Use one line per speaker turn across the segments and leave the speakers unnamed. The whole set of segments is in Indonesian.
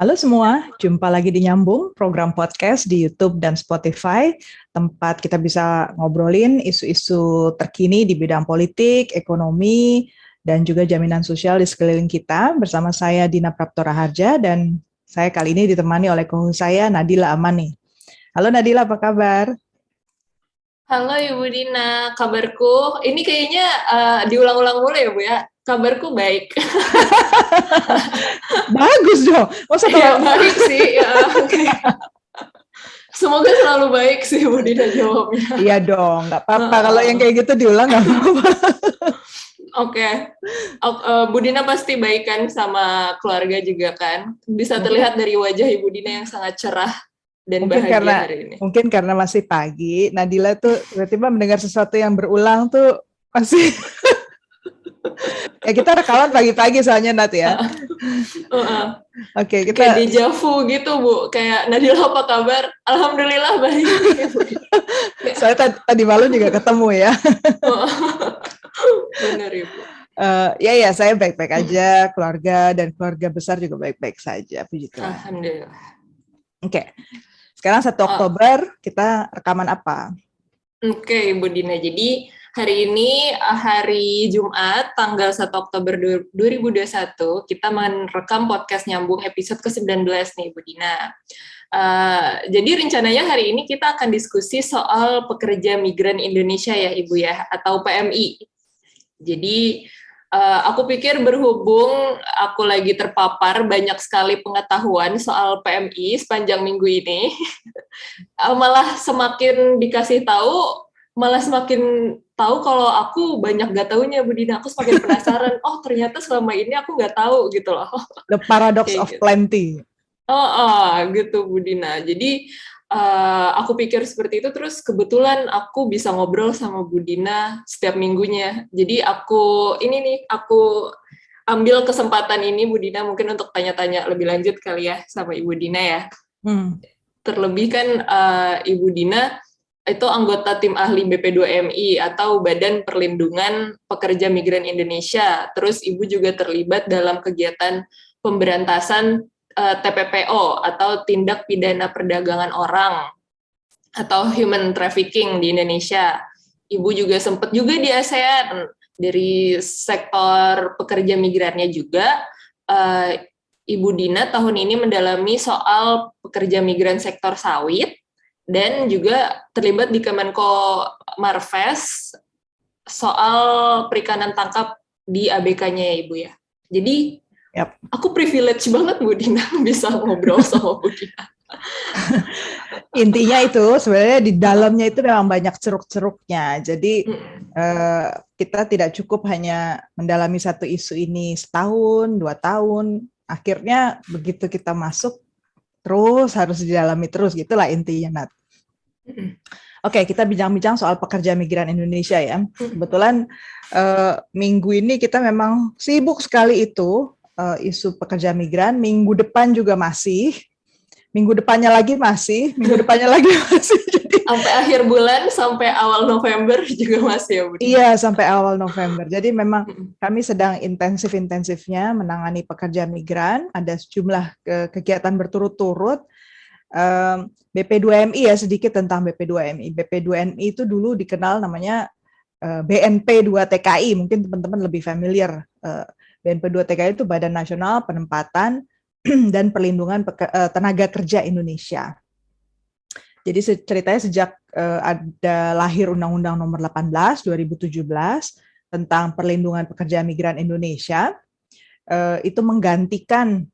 Halo semua, jumpa lagi di Nyambung, program podcast di YouTube dan Spotify, tempat kita bisa ngobrolin isu-isu terkini di bidang politik, ekonomi, dan juga jaminan sosial di sekeliling kita. Bersama saya Dina Praptora Harja, dan saya kali ini ditemani oleh co-host saya Nadila Amani. Halo Nadila, apa kabar?
Halo Ibu Dina, kabarku ini kayaknya diulang-ulang mulu ya Bu ya. Kabarku baik.
Bagus dong. Masa
Ya
kalau
baik sih. Ya, okay. Semoga selalu baik sih Bu Dina jawabnya.
iya dong, nggak apa-apa. Kalau yang kayak gitu diulang nggak apa-apa.
Oke. Bu Dina pasti baik kan sama keluarga juga kan? Bisa terlihat dari wajah Ibu Dina yang sangat cerah dan bahagia hari ini.
Mungkin karena masih pagi, Nadila tuh tiba-tiba mendengar sesuatu yang berulang tuh masih ya kita rekaman pagi-pagi soalnya Nat ya. Oke, kita
kayak dejavu gitu Bu, kayak Nadila apa kabar? Alhamdulillah baik.
Saya tadi malam juga ketemu ya.
Benar Ibu.
Ya saya baik-baik aja, keluarga dan keluarga besar juga baik-baik saja, puji Tuhan.
Alhamdulillah.
Oke. Sekarang 1 Oktober kita rekaman apa?
Oke, Ibu Dina. Jadi hari ini hari Jumat tanggal 1 Oktober 2021 kita merekam podcast Nyambung episode ke-19 nih Ibu Dina. Jadi rencananya hari ini kita akan diskusi soal pekerja migran Indonesia ya Ibu ya, atau PMI. Jadi aku pikir berhubung aku lagi terpapar banyak sekali pengetahuan soal PMI sepanjang minggu ini, malah semakin dikasih tahu, malah semakin tahu kalau aku banyak gak taunya Bu Dina. Aku semakin penasaran, oh ternyata selama ini aku gak tahu gitu loh.
The paradox of plenty.
Gitu Bu Dina. Jadi aku pikir seperti itu, terus kebetulan aku bisa ngobrol sama Bu Dina setiap minggunya. Jadi aku ambil kesempatan ini Bu Dina mungkin untuk tanya-tanya lebih lanjut kali ya sama Ibu Dina ya. Terlebih kan Ibu Dina itu anggota tim ahli BP2MI atau Badan Perlindungan Pekerja Migran Indonesia. Terus Ibu juga terlibat dalam kegiatan pemberantasan TPPO atau tindak pidana perdagangan orang atau human trafficking di Indonesia. Ibu juga sempat juga di ASEAN dari sektor pekerja migrannya juga. Ibu Dina tahun ini mendalami soal pekerja migran sektor sawit dan juga terlibat di Kemenko Marves soal perikanan tangkap di ABK-nya ya Ibu ya. Jadi aku privilege banget Bu Dina bisa ngobrol sama Bu Dina.
Intinya itu sebenarnya di dalamnya itu memang banyak ceruk-ceruknya. Jadi kita tidak cukup hanya mendalami satu isu ini setahun, 2 tahun. Akhirnya begitu kita masuk terus harus didalami terus, gitulah intinya Nat. Oke, kita bincang-bincang soal pekerja migran Indonesia ya. Kebetulan minggu ini kita memang sibuk sekali itu isu pekerja migran. Minggu depan juga masih. Minggu depannya lagi masih. Minggu depannya lagi masih.
Sampai akhir bulan, sampai awal November juga masih ya Bu?
Iya, sampai awal November. Jadi memang kami sedang intensif-intensifnya menangani pekerja migran. Ada sejumlah kegiatan berturut-turut. BP2MI ya, sedikit tentang BP2MI. BP2MI itu dulu dikenal namanya BNP2TKI, mungkin teman-teman lebih familiar. BNP2TKI itu Badan Nasional Penempatan dan Perlindungan Tenaga Kerja Indonesia. Jadi ceritanya sejak ada lahir Undang-Undang Nomor 18 2017 tentang Perlindungan Pekerja Migran Indonesia, itu menggantikan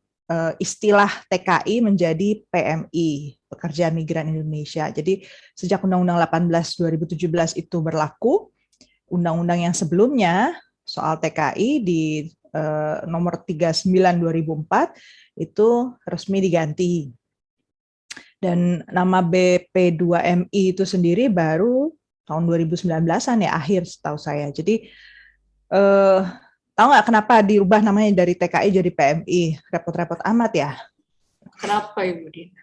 istilah TKI menjadi PMI, Pekerja Migran Indonesia. Jadi sejak Undang-Undang 18 2017 itu berlaku, undang-undang yang sebelumnya soal TKI di nomor 39 2004 itu resmi diganti. Dan nama BP2MI itu sendiri baru tahun 2019-an ya, akhir setahu saya. Jadi tahu nggak kenapa diubah namanya dari TKI jadi PMI? Repot-repot amat ya.
Kenapa Ibu Dina?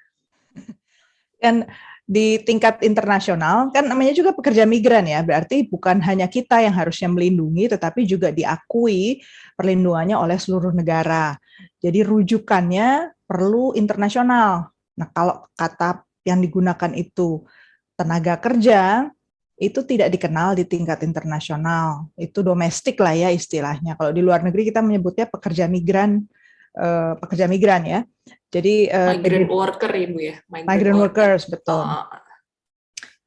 Kan di tingkat internasional kan namanya juga pekerja migran ya, berarti bukan hanya kita yang harusnya melindungi, tetapi juga diakui perlindungannya oleh seluruh negara. Jadi rujukannya perlu internasional. Nah, kalau kata yang digunakan itu tenaga kerja, itu tidak dikenal di tingkat internasional. Itu domestik lah ya istilahnya. Kalau di luar negeri kita menyebutnya pekerja migran ya. Jadi
migrant worker Ibu ya,
migrant workers, betul.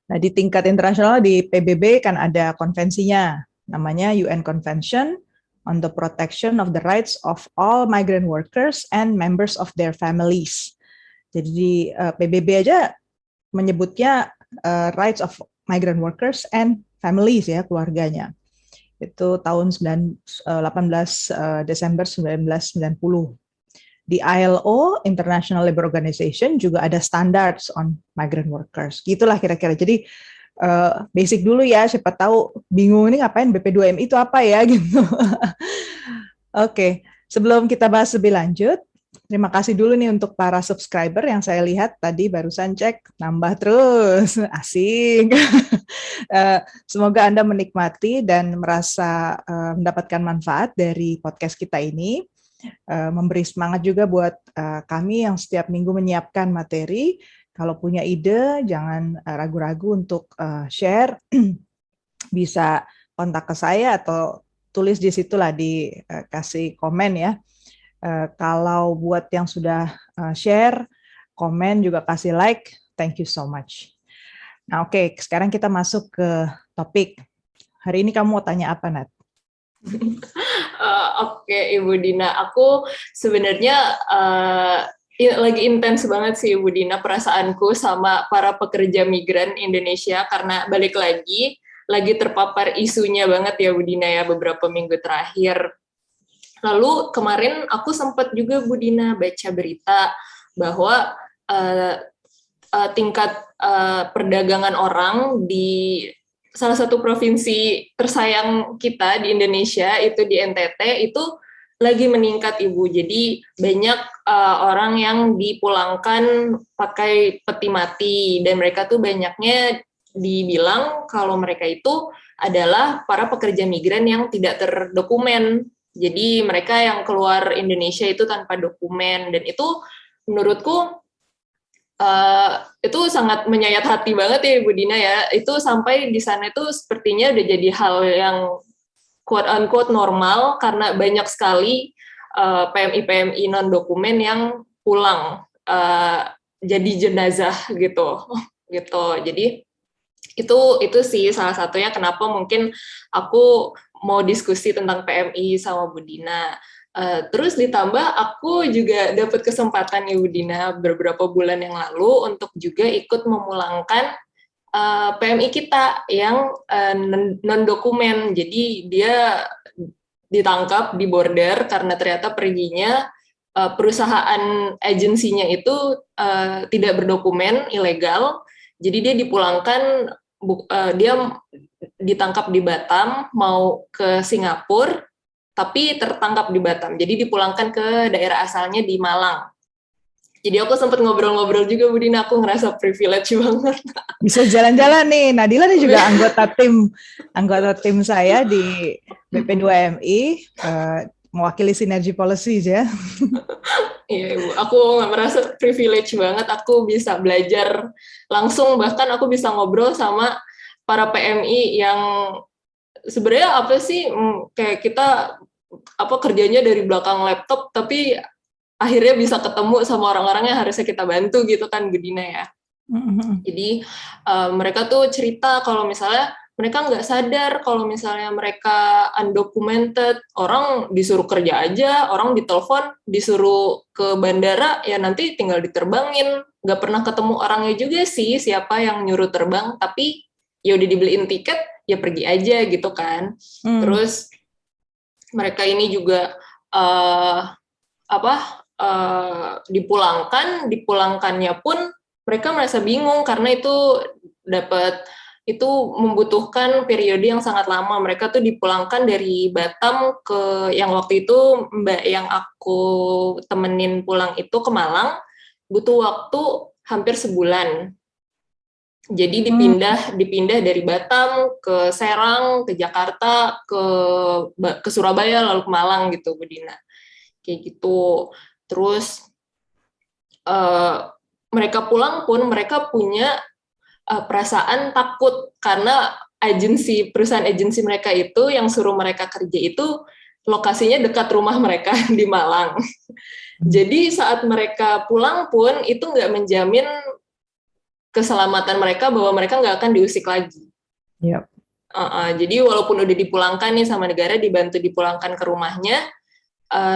Nah, di tingkat internasional di PBB kan ada konvensinya, namanya UN Convention on the Protection of the Rights of All Migrant Workers and Members of Their Families. Jadi di PBB aja menyebutnya Rights of Migrant Workers and Families ya, keluarganya. Itu tahun 18 Desember 1990. Di ILO, International Labour Organization, juga ada standards on migrant workers. Gitulah kira-kira. Jadi basic dulu ya, siapa tahu bingung ini ngapain BP2MI itu apa ya gitu. Oke, sebelum kita bahas lebih lanjut, terima kasih dulu nih untuk para subscriber yang saya lihat tadi barusan cek nambah terus, asik. Semoga Anda menikmati dan merasa mendapatkan manfaat dari podcast kita ini. Memberi semangat juga buat kami yang setiap minggu menyiapkan materi. Kalau punya ide, jangan ragu-ragu untuk share. Bisa kontak ke saya atau tulis di situlah, dikasih komen ya. Kalau buat yang sudah share, komen juga kasih like. Thank you so much. Nah, oke, sekarang kita masuk ke topik. Hari ini kamu mau tanya apa, Nat?
Oke, Ibu Dina, aku sebenarnya lagi intens banget sih Ibu Dina perasaanku sama para pekerja migran Indonesia, karena balik lagi terpapar isunya banget ya Bu Dina ya beberapa minggu terakhir. Lalu kemarin aku sempat juga Bu Dina baca berita bahwa tingkat perdagangan orang di salah satu provinsi tersayang kita di Indonesia, itu di NTT, itu lagi meningkat Ibu. Jadi banyak orang yang dipulangkan pakai peti mati, dan mereka tuh banyaknya dibilang kalau mereka itu adalah para pekerja migran yang tidak terdokumen. Jadi mereka yang keluar Indonesia itu tanpa dokumen, dan itu menurutku itu sangat menyayat hati banget ya Ibu Dina ya. Itu sampai di sana itu sepertinya udah jadi hal yang quote unquote normal, karena banyak sekali PMI non dokumen yang pulang jadi jenazah gitu. Jadi itu sih salah satunya kenapa mungkin aku mau diskusi tentang PMI sama Bu Dina. Terus ditambah aku juga dapat kesempatan ya Bu Dina beberapa bulan yang lalu untuk juga ikut memulangkan PMI kita yang non-dokumen. Jadi dia ditangkap di border karena ternyata perginya perusahaan agensinya itu tidak berdokumen, ilegal. Jadi dia dipulangkan, dia ditangkap di Batam, mau ke Singapura, tapi tertangkap di Batam. Jadi dipulangkan ke daerah asalnya di Malang. Jadi aku sempat ngobrol-ngobrol juga, Bu Dina, aku ngerasa privilege banget.
Bisa jalan-jalan nih. Nadila nih juga anggota tim saya di BP2MI, mewakili Sinergy Policies ya.
Iya Ibu, aku merasa privilege banget, aku bisa belajar langsung, bahkan aku bisa ngobrol sama para PMI yang sebenarnya apa sih, kayak kita kerjanya dari belakang laptop, tapi akhirnya bisa ketemu sama orang-orang yang harusnya kita bantu gitu kan Bu Dina ya. Jadi mereka tuh cerita kalau misalnya mereka nggak sadar kalau misalnya mereka undocumented, orang disuruh kerja aja, orang ditelepon, disuruh ke bandara, ya nanti tinggal diterbangin. Nggak pernah ketemu orangnya juga sih, siapa yang nyuruh terbang, tapi ya udah dibeliin tiket, ya pergi aja gitu kan. Terus mereka ini juga dipulangkannya pun mereka merasa bingung karena itu membutuhkan periode yang sangat lama. Mereka tuh dipulangkan dari Batam ke yang waktu itu Mbak yang aku temenin pulang itu ke Malang, butuh waktu hampir sebulan. Jadi dipindah dari Batam ke Serang, ke Jakarta, ke Surabaya, lalu ke Malang gitu Bu Dina. Kayak gitu. Terus mereka pulang pun mereka punya perasaan takut karena perusahaan agensi mereka itu yang suruh mereka kerja itu lokasinya dekat rumah mereka di Malang. Jadi saat mereka pulang pun itu nggak menjamin keselamatan mereka bahwa mereka nggak akan diusik lagi.
Yep.
Jadi walaupun udah dipulangkan nih sama negara, dibantu dipulangkan ke rumahnya,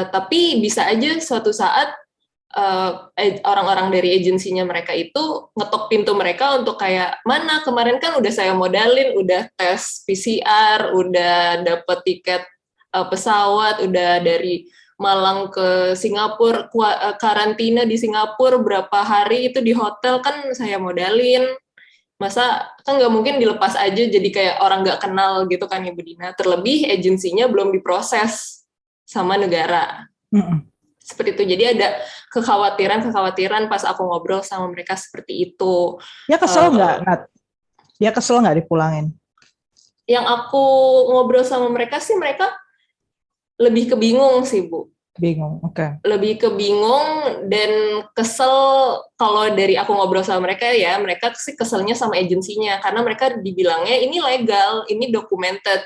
tapi bisa aja suatu saat orang-orang dari agensinya mereka itu ngetok pintu mereka untuk kayak, mana kemarin kan udah saya modalin, udah tes PCR, udah dapet tiket pesawat, udah dari Malang ke Singapura, karantina di Singapura berapa hari itu di hotel kan saya modalin. Masa kan nggak mungkin dilepas aja jadi kayak orang nggak kenal gitu kan Ibu Dina. Terlebih agensinya belum diproses sama negara. Seperti itu. Jadi ada kekhawatiran pas aku ngobrol sama mereka seperti itu.
Ya kesel nggak, Nat? Dia kesel nggak dipulangin?
Yang aku ngobrol sama mereka sih, mereka lebih kebingung sih, Bu.
Bingung, oke.
Lebih kebingung dan kesel. Kalau dari aku ngobrol sama mereka ya, mereka sih keselnya sama agensinya karena mereka dibilangnya ini legal, ini documented.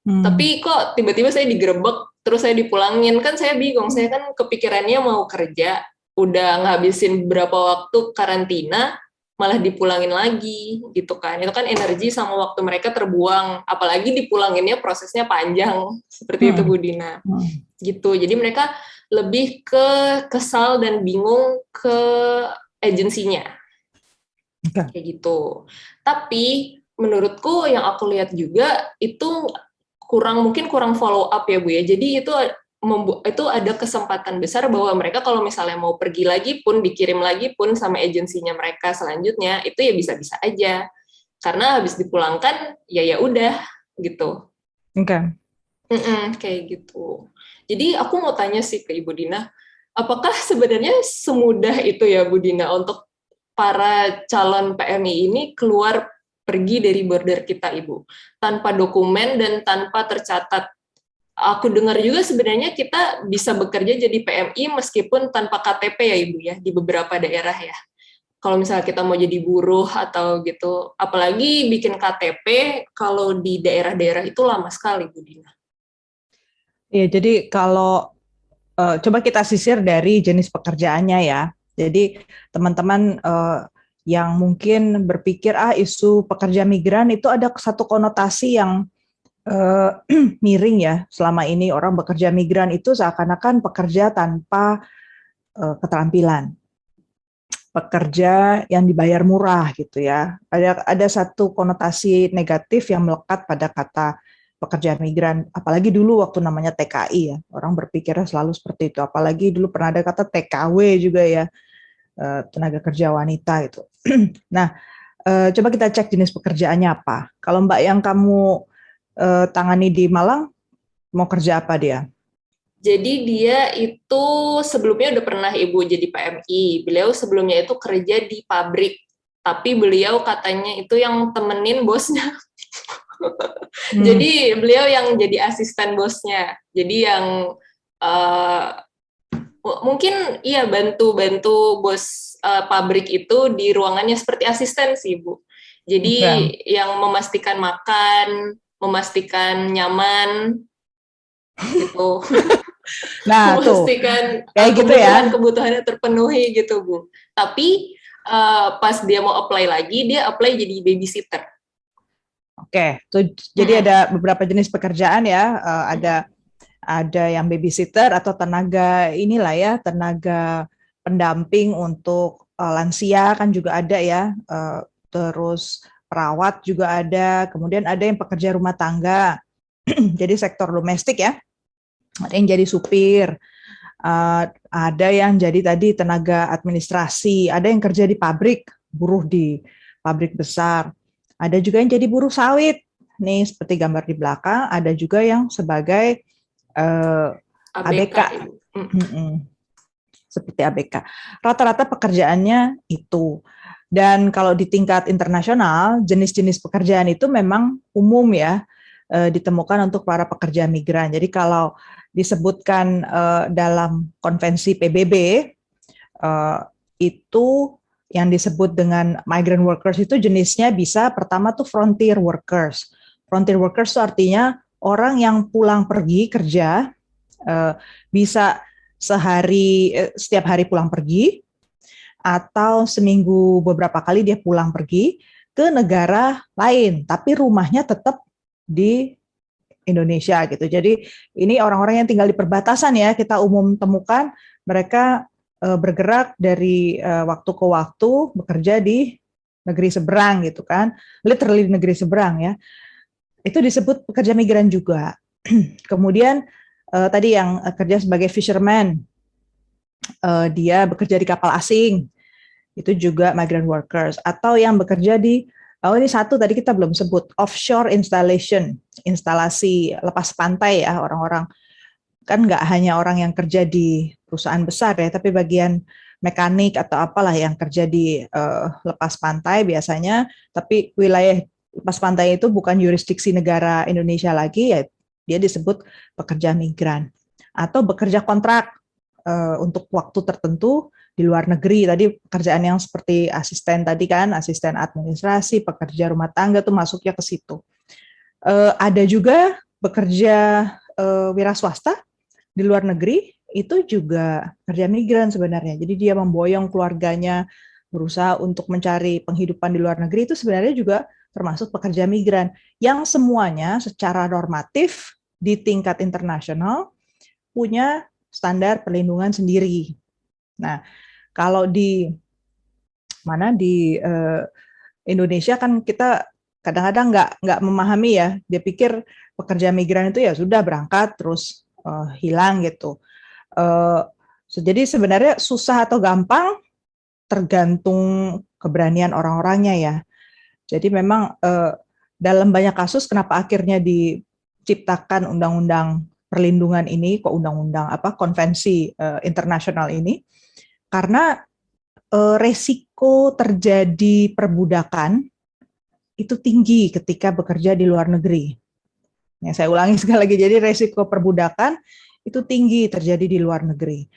Tapi kok tiba-tiba saya digerebek terus saya dipulangin, kan saya bingung. Saya kan kepikirannya mau kerja, udah ngabisin berapa waktu karantina, malah dipulangin lagi gitu kan. Itu kan energi sama waktu mereka terbuang, apalagi dipulanginnya prosesnya panjang seperti itu Bu Dina. Gitu. Jadi mereka lebih ke kesal dan bingung ke agensinya. Kayak gitu. Tapi menurutku yang aku lihat juga itu mungkin kurang follow up ya Bu ya. Jadi itu ada kesempatan besar bahwa mereka kalau misalnya mau pergi lagi pun, dikirim lagi pun sama agensinya mereka selanjutnya, itu ya bisa-bisa aja. Karena habis dipulangkan ya udah gitu.
Oke.
Kayak gitu. Jadi aku mau tanya sih ke Ibu Dina, apakah sebenarnya semudah itu ya Bu Dina untuk para calon PMI ini keluar pergi dari border kita, Ibu, tanpa dokumen dan tanpa tercatat? Aku dengar juga sebenarnya kita bisa bekerja jadi PMI meskipun tanpa KTP ya Ibu ya, di beberapa daerah ya. Kalau misalnya kita mau jadi buruh atau gitu, apalagi bikin KTP kalau di daerah-daerah itu lama sekali Bu Dina.
Iya, jadi kalau coba kita sisir dari jenis pekerjaannya ya. Jadi teman-teman yang mungkin berpikir isu pekerja migran itu ada satu konotasi yang miring ya. Selama ini orang bekerja migran itu seakan-akan pekerja tanpa keterampilan, pekerja yang dibayar murah gitu ya. Ada satu konotasi negatif yang melekat pada kata pekerja migran, apalagi dulu waktu namanya TKI ya, orang berpikirnya selalu seperti itu. Apalagi dulu pernah ada kata TKW juga ya, tenaga kerja wanita itu. Nah, coba kita cek jenis pekerjaannya apa. Kalau Mbak yang kamu tangani di Malang, mau kerja apa dia?
Jadi dia itu sebelumnya udah pernah Ibu jadi PMI. Beliau sebelumnya itu kerja di pabrik, tapi beliau katanya itu yang temenin bosnya. Jadi beliau yang jadi asisten bosnya. Jadi yang mungkin iya bantu bos pabrik itu di ruangannya seperti asisten sih Bu. Jadi yang memastikan makan, memastikan nyaman gitu.
Nah,
memastikan
kayak gitu ya.
Kebutuhannya terpenuhi gitu Bu. Tapi pas dia mau apply lagi, dia apply jadi babysitter.
Oke, jadi ada beberapa jenis pekerjaan ya. Ada yang babysitter atau tenaga inilah ya, tenaga pendamping untuk lansia kan juga ada ya. Terus perawat juga ada. Kemudian ada yang pekerja rumah tangga. Jadi sektor domestik ya. Ada yang jadi supir. Ada yang jadi tadi tenaga administrasi. Ada yang kerja di pabrik, buruh di pabrik besar. Ada juga yang jadi buruh sawit. Nih seperti gambar di belakang. Ada juga yang sebagai ABK. Seperti ABK. Rata-rata pekerjaannya itu. Dan kalau di tingkat internasional, jenis-jenis pekerjaan itu memang umum ya, ditemukan untuk para pekerja migran. Jadi kalau disebutkan dalam konvensi PBB, itu yang disebut dengan migrant workers itu jenisnya bisa pertama tuh frontier workers. Frontier workers itu artinya orang yang pulang pergi kerja, bisa setiap hari pulang pergi, atau seminggu beberapa kali dia pulang pergi ke negara lain, tapi rumahnya tetap di Indonesia gitu. Jadi ini orang-orang yang tinggal di perbatasan ya, kita umum temukan mereka bergerak dari waktu ke waktu bekerja di negeri seberang gitu kan, literally negeri seberang ya. Itu disebut pekerja migran juga. Kemudian tadi yang kerja sebagai fisherman, dia bekerja di kapal asing, itu juga migrant workers. Atau yang bekerja di, ini satu tadi kita belum sebut, offshore installation, instalasi lepas pantai ya, orang-orang. Kan nggak hanya orang yang kerja di perusahaan besar ya, tapi bagian mekanik atau apalah yang kerja di lepas pantai biasanya, tapi wilayah lepas pantai itu bukan yurisdiksi negara Indonesia lagi, ya dia disebut pekerja migran. Atau bekerja kontrak untuk waktu tertentu di luar negeri. Tadi pekerjaan yang seperti asisten tadi kan, asisten administrasi, pekerja rumah tangga tuh masuknya ke situ. Ada juga bekerja wira swasta di luar negeri, itu juga kerja migran sebenarnya. Jadi dia memboyong keluarganya berusaha untuk mencari penghidupan di luar negeri, itu sebenarnya juga termasuk pekerja migran yang semuanya secara normatif di tingkat internasional punya standar perlindungan sendiri. Nah, kalau di Indonesia kan kita kadang-kadang nggak memahami ya, dia pikir pekerja migran itu ya sudah berangkat terus hilang gitu. Jadi sebenarnya susah atau gampang tergantung keberanian orang-orangnya ya. Jadi memang dalam banyak kasus kenapa akhirnya diciptakan undang-undang perlindungan ini, kok undang-undang konvensi internasional ini, karena resiko terjadi perbudakan itu tinggi ketika bekerja di luar negeri. Ya, saya ulangi sekali lagi, jadi resiko perbudakan itu tinggi terjadi di luar negeri.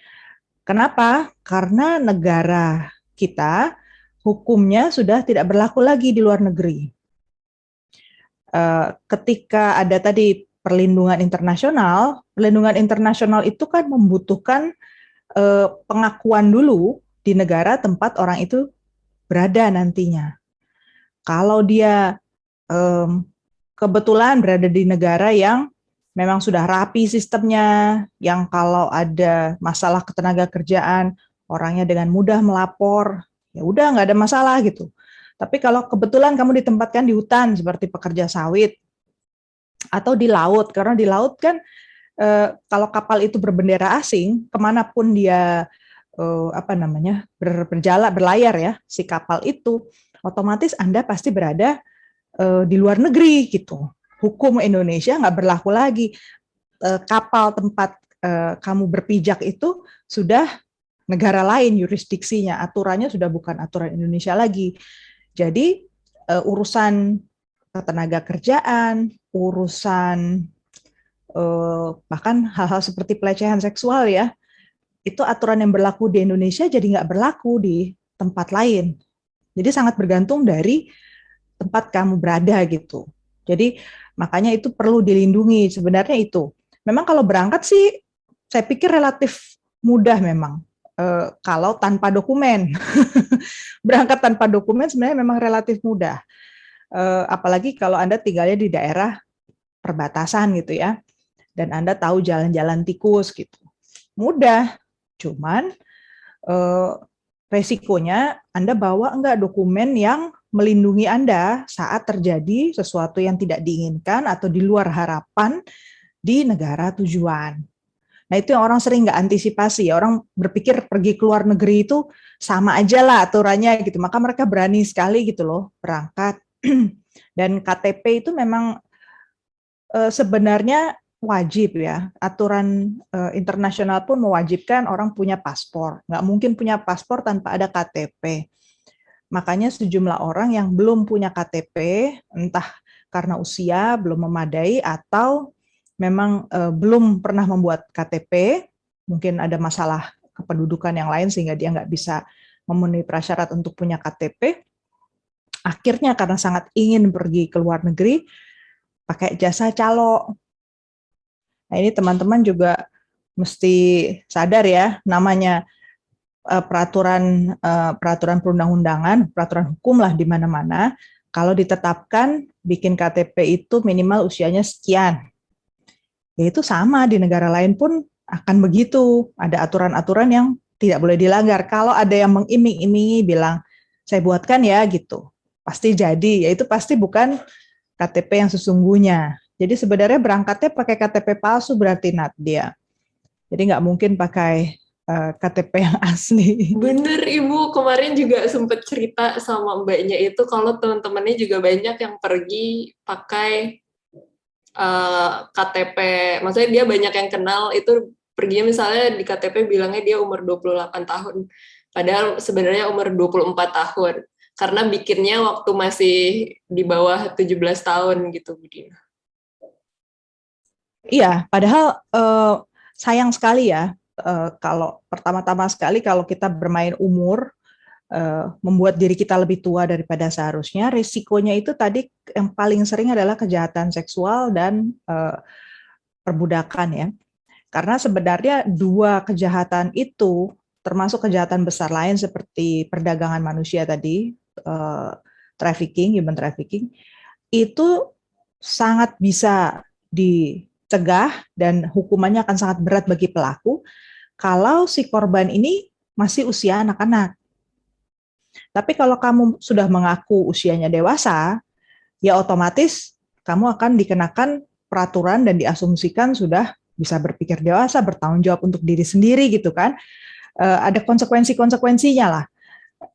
Kenapa? Karena negara kita hukumnya sudah tidak berlaku lagi di luar negeri. Ketika ada tadi perlindungan internasional itu kan membutuhkan pengakuan dulu di negara tempat orang itu berada nantinya. Kalau dia kebetulan berada di negara yang memang sudah rapi sistemnya, yang kalau ada masalah ketenaga kerjaan, orangnya dengan mudah melapor, ya udah nggak ada masalah gitu. Tapi kalau kebetulan kamu ditempatkan di hutan seperti pekerja sawit, atau di laut, karena di laut kan kalau kapal itu berbendera asing, kemanapun dia berlayar ya, si kapal itu, otomatis Anda pasti berada di luar negeri gitu. Hukum Indonesia nggak berlaku lagi. Kapal tempat kamu berpijak itu sudah negara lain yurisdiksinya, aturannya sudah bukan aturan Indonesia lagi. Jadi urusan ketenaga kerjaan, urusan bahkan hal-hal seperti pelecehan seksual ya, itu aturan yang berlaku di Indonesia jadi nggak berlaku di tempat lain. Jadi sangat bergantung dari tempat kamu berada gitu. Jadi makanya itu perlu dilindungi sebenarnya itu. Memang kalau berangkat sih saya pikir relatif mudah memang. Kalau tanpa dokumen. Berangkat tanpa dokumen sebenarnya memang relatif mudah. Apalagi kalau Anda tinggalnya di daerah perbatasan gitu ya. Dan Anda tahu jalan-jalan tikus gitu. Mudah. Cuman resikonya Anda bawa enggak dokumen yang melindungi Anda saat terjadi sesuatu yang tidak diinginkan atau di luar harapan di negara tujuan. Nah itu yang orang sering nggak antisipasi. Orang berpikir pergi ke luar negeri itu sama aja lah aturannya gitu. Maka mereka berani sekali gitu loh berangkat. Dan KTP itu memang sebenarnya wajib ya. Aturan internasional pun mewajibkan orang punya paspor. Nggak mungkin punya paspor tanpa ada KTP. Makanya sejumlah orang yang belum punya KTP, entah karena usia belum memadai atau memang belum pernah membuat KTP, mungkin ada masalah kependudukan yang lain sehingga dia nggak bisa memenuhi prasyarat untuk punya KTP, akhirnya karena sangat ingin pergi ke luar negeri, pakai jasa calo. Nah, ini teman-teman juga mesti sadar ya, namanya peraturan perundang-undangan, peraturan hukum lah di mana-mana, kalau ditetapkan bikin KTP itu minimal usianya sekian. Ya itu sama di negara lain pun akan begitu. Ada aturan-aturan yang tidak boleh dilanggar. Kalau ada yang mengiming-imingi bilang, saya buatkan ya gitu, pasti jadi. Ya itu pasti bukan KTP yang sesungguhnya. Jadi sebenarnya berangkatnya pakai KTP palsu berarti dia. Jadi nggak mungkin pakai KTP yang asli.
Bener Ibu, kemarin juga sempat cerita sama mbaknya itu kalau teman-temannya juga banyak yang pergi pakai KTP, maksudnya dia banyak yang kenal itu perginya misalnya di KTP bilangnya dia umur 28 tahun, padahal sebenarnya umur 24 tahun, karena bikinnya waktu masih di bawah 17 tahun gitu, Bu Dina.
Iya, padahal sayang sekali ya, kalau pertama-tama sekali kalau kita bermain umur, membuat diri kita lebih tua daripada seharusnya, risikonya itu tadi yang paling sering adalah kejahatan seksual dan perbudakan ya. Karena sebenarnya dua kejahatan itu, termasuk kejahatan besar lain seperti perdagangan manusia tadi, trafficking, human trafficking, itu sangat bisa dicegah dan hukumannya akan sangat berat bagi pelaku kalau si korban ini masih usia anak-anak. Tapi kalau kamu sudah mengaku usianya dewasa, ya otomatis kamu akan dikenakan peraturan dan diasumsikan sudah bisa berpikir dewasa, bertanggung jawab untuk diri sendiri gitu kan. Ada konsekuensi-konsekuensinya lah.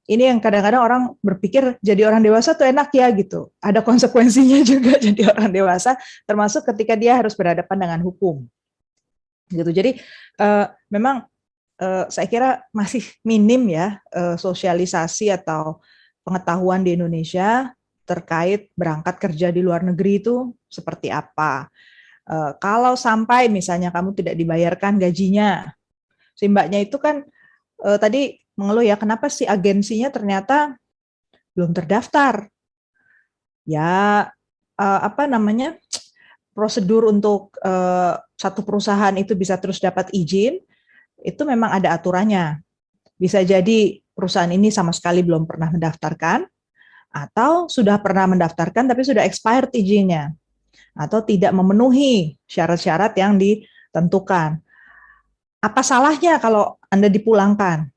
Ini yang kadang-kadang orang berpikir jadi orang dewasa tuh enak ya gitu. Ada konsekuensinya juga jadi orang dewasa, termasuk ketika dia harus berhadapan dengan hukum. Gitu. Jadi memang saya kira masih minim ya sosialisasi atau pengetahuan di Indonesia terkait berangkat kerja di luar negeri itu seperti apa. Kalau sampai misalnya kamu tidak dibayarkan gajinya, si mbaknya itu kan tadi mengeluh ya, kenapa sih agensinya ternyata belum terdaftar? Ya apa namanya, prosedur untuk satu perusahaan itu bisa terus dapat izin itu memang ada aturannya. Bisa jadi perusahaan ini sama sekali belum pernah mendaftarkan, atau sudah pernah mendaftarkan tapi sudah expired izinnya, atau tidak memenuhi syarat-syarat yang ditentukan. Apa salahnya kalau Anda dipulangkan?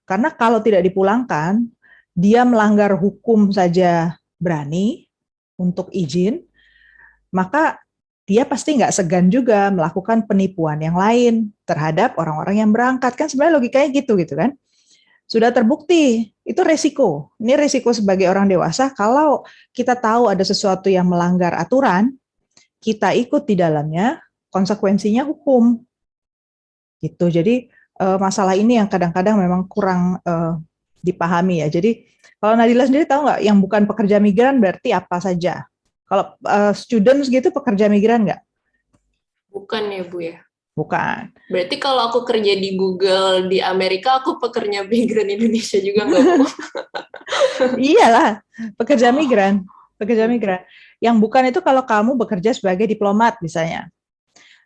Karena kalau tidak dipulangkan, dia melanggar hukum saja berani untuk izin, maka dia pasti nggak segan juga melakukan penipuan yang lain terhadap orang-orang yang berangkat. Kan sebenarnya logikanya gitu kan. Sudah terbukti, itu resiko. Ini resiko sebagai orang dewasa kalau kita tahu ada sesuatu yang melanggar aturan, kita ikut di dalamnya, konsekuensinya hukum. Gitu. Jadi masalah ini yang kadang-kadang memang kurang dipahami ya. Jadi kalau Nadila sendiri tahu nggak yang bukan pekerja migran berarti apa saja? Kalau students gitu pekerja migran nggak?
Bukan ya Bu ya?
Bukan.
Berarti kalau aku kerja di Google di Amerika, aku pekerja migran Indonesia juga nggak Bu?
Iyalah, pekerja migran. Pekerja migran. Yang bukan itu kalau kamu bekerja sebagai diplomat misalnya.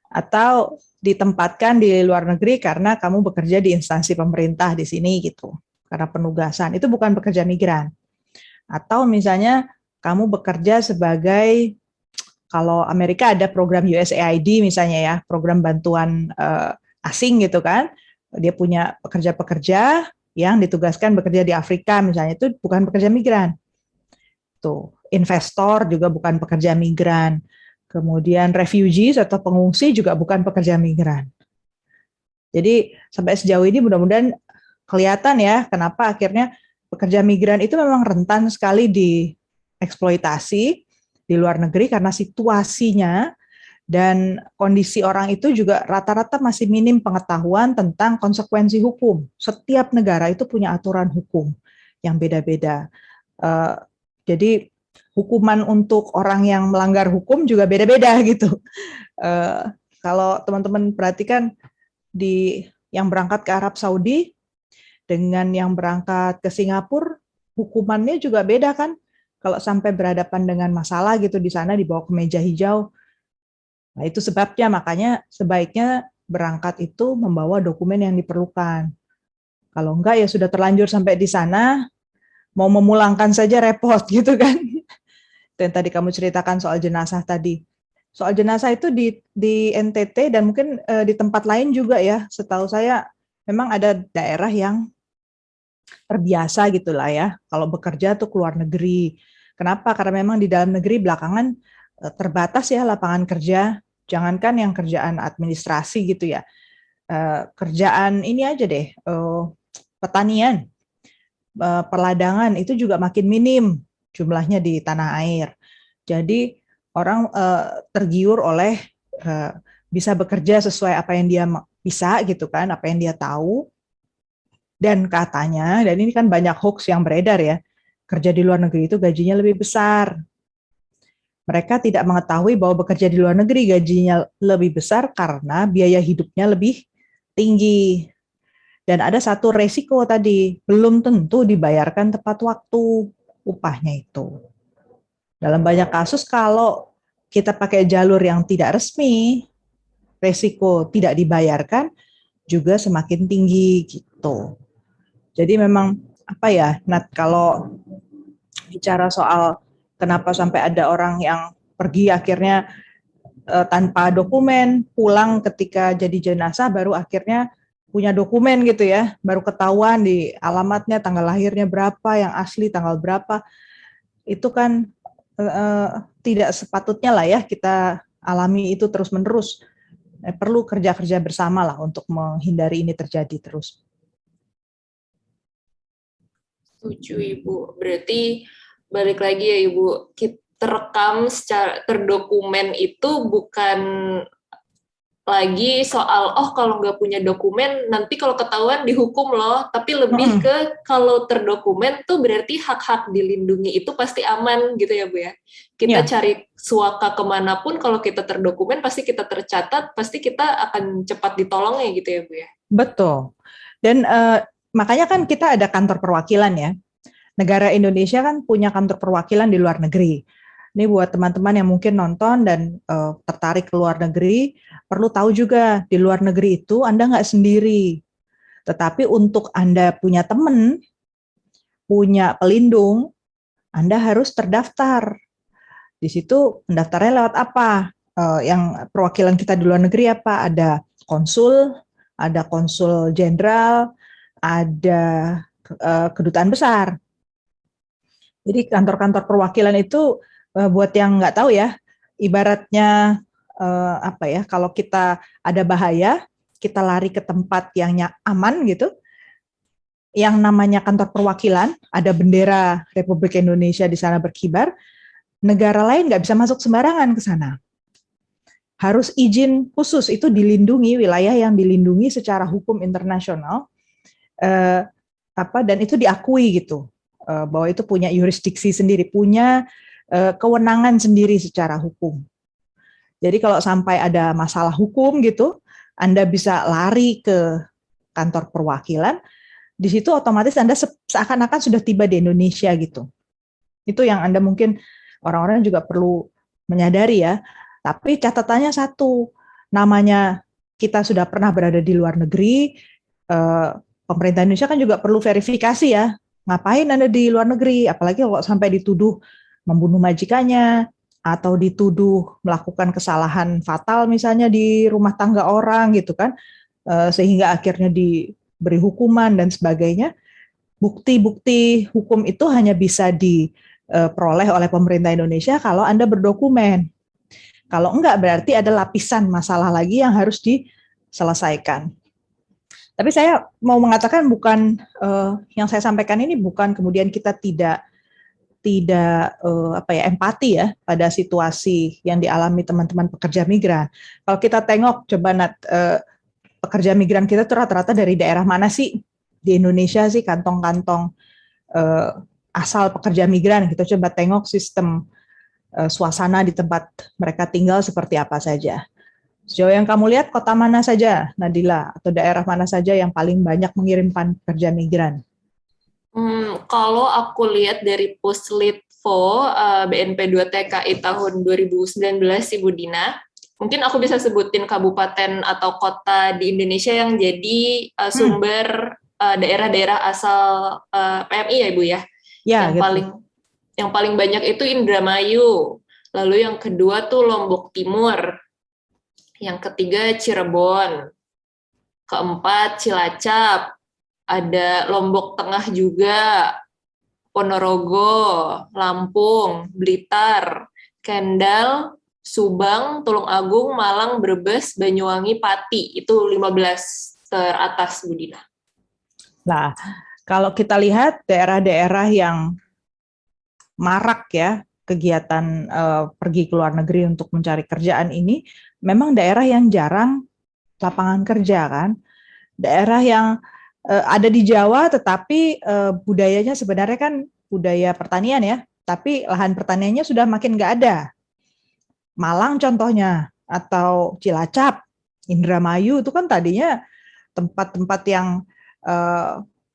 Atau ditempatkan di luar negeri karena kamu bekerja di instansi pemerintah di sini gitu. Karena penugasan. Itu bukan pekerja migran. Atau misalnya kamu bekerja sebagai, kalau Amerika ada program USAID misalnya ya, program bantuan asing gitu kan, dia punya pekerja-pekerja yang ditugaskan bekerja di Afrika misalnya, itu bukan pekerja migran. Tuh, investor juga bukan pekerja migran. Kemudian refugees atau pengungsi juga bukan pekerja migran. Jadi sampai sejauh ini mudah-mudahan kelihatan ya kenapa akhirnya pekerja migran itu memang rentan sekali dieksploitasi di luar negeri karena situasinya dan kondisi orang itu juga rata-rata masih minim pengetahuan tentang konsekuensi hukum. Setiap negara itu punya aturan hukum yang beda-beda. Jadi hukuman untuk orang yang melanggar hukum juga beda-beda gitu. Kalau teman-teman perhatikan di yang berangkat ke Arab Saudi, dengan yang berangkat ke Singapura, hukumannya juga beda kan? Kalau sampai berhadapan dengan masalah gitu di sana dibawa ke meja hijau. Nah, itu sebabnya makanya sebaiknya berangkat itu membawa dokumen yang diperlukan. Kalau enggak ya sudah terlanjur sampai di sana, mau memulangkan saja repot gitu kan. Dan tadi kamu ceritakan soal jenazah tadi. Soal jenazah itu di NTT dan mungkin di tempat lain juga ya. Setahu saya memang ada daerah yang terbiasa gitulah ya. Kalau bekerja tuh keluar negeri. Kenapa? Karena memang di dalam negeri belakangan terbatas ya lapangan kerja. Jangankan yang kerjaan administrasi gitu ya. Kerjaan ini aja deh, pertanian, perladangan itu juga makin minim jumlahnya di tanah air. Jadi orang tergiur oleh bisa bekerja sesuai apa yang dia bisa gitu kan, apa yang dia tahu. Dan katanya, dan ini kan banyak hoax yang beredar ya, kerja di luar negeri itu gajinya lebih besar. Mereka tidak mengetahui bahwa bekerja di luar negeri gajinya lebih besar karena biaya hidupnya lebih tinggi. Dan ada satu resiko tadi, belum tentu dibayarkan tepat waktu upahnya itu. Dalam banyak kasus kalau kita pakai jalur yang tidak resmi, resiko tidak dibayarkan juga semakin tinggi gitu. Jadi memang apa ya, Nat, kalau bicara soal kenapa sampai ada orang yang pergi akhirnya tanpa dokumen, pulang ketika jadi jenazah baru akhirnya punya dokumen gitu ya, baru ketahuan di alamatnya, tanggal lahirnya berapa, yang asli tanggal berapa, itu kan tidak sepatutnya lah ya kita alami itu terus-menerus. Perlu kerja-kerja bersama lah untuk menghindari ini terjadi terus.
Setuju Ibu. Berarti balik lagi ya Ibu, kita terekam secara terdokumen itu bukan lagi soal kalau nggak punya dokumen nanti kalau ketahuan dihukum loh, tapi lebih ke kalau terdokumen tuh berarti hak-hak dilindungi itu pasti aman gitu ya Bu ya. Kita cari suaka kemanapun kalau kita terdokumen pasti kita tercatat, pasti kita akan cepat ditolong ya gitu ya Bu ya.
Betul. Dan makanya kan kita ada kantor perwakilan ya. Negara Indonesia kan punya kantor perwakilan di luar negeri. Ini buat teman-teman yang mungkin nonton dan tertarik ke luar negeri, perlu tahu juga di luar negeri itu Anda nggak sendiri. Tetapi untuk Anda punya teman, punya pelindung, Anda harus terdaftar. Di situ pendaftarnya lewat apa? Yang perwakilan kita di luar negeri apa? Ada konsul jenderal, ada kedutaan besar. Jadi kantor-kantor perwakilan itu buat yang nggak tahu ya, ibaratnya apa ya? Kalau kita ada bahaya, kita lari ke tempat yang aman gitu. Yang namanya kantor perwakilan, ada bendera Republik Indonesia di sana berkibar. Negara lain nggak bisa masuk sembarangan ke sana. Harus izin khusus, itu dilindungi, wilayah yang dilindungi secara hukum internasional, dan itu diakui gitu. Bahwa itu punya yurisdiksi sendiri, punya kewenangan sendiri secara hukum. Jadi kalau sampai ada masalah hukum gitu, Anda bisa lari ke kantor perwakilan, di situ otomatis Anda seakan-akan sudah tiba di Indonesia gitu. Itu yang Anda mungkin orang-orang juga perlu menyadari ya. Tapi catatannya satu, namanya kita sudah pernah berada di luar negeri, pemerintah Indonesia kan juga perlu verifikasi ya. Ngapain Anda di luar negeri, apalagi kalau sampai dituduh membunuh majikannya, atau dituduh melakukan kesalahan fatal misalnya di rumah tangga orang gitu kan, sehingga akhirnya diberi hukuman dan sebagainya. Bukti-bukti hukum itu hanya bisa diperoleh oleh pemerintah Indonesia kalau Anda berdokumen. Kalau enggak berarti ada lapisan masalah lagi yang harus diselesaikan. Tapi saya mau mengatakan bukan yang saya sampaikan ini bukan kemudian kita tidak empati ya pada situasi yang dialami teman-teman pekerja migran. Kalau kita tengok coba pekerja migran kita tuh rata-rata dari daerah mana sih di Indonesia sih, kantong-kantong asal pekerja migran. Kita coba tengok sistem suasana di tempat mereka tinggal seperti apa saja. Sejauh yang kamu lihat, kota mana saja, Nadila, atau daerah mana saja yang paling banyak mengirimkan pekerja migran?
Kalau aku lihat dari Puslitvo BNP 2 TKI tahun 2019, Ibu Dina, mungkin aku bisa sebutin kabupaten atau kota di Indonesia yang jadi sumber daerah-daerah asal PMI ya, Ibu ya.
Ya, gitu.
Yang paling banyak itu Indramayu. Lalu yang kedua tuh Lombok Timur. Yang ketiga Cirebon. Keempat Cilacap. Ada Lombok Tengah juga, Ponorogo, Lampung, Blitar, Kendal, Subang, Tulung Agung, Malang, Brebes, Banyuwangi, Pati. Itu 15 teratas, Bu Dina.
Nah, kalau kita lihat daerah-daerah yang marak ya kegiatan pergi ke luar negeri untuk mencari kerjaan ini, memang daerah yang jarang lapangan kerja kan. Daerah yang ada di Jawa tetapi budayanya sebenarnya kan budaya pertanian ya, tapi lahan pertaniannya sudah makin nggak ada. Malang contohnya, atau Cilacap, Indramayu itu kan tadinya tempat-tempat yang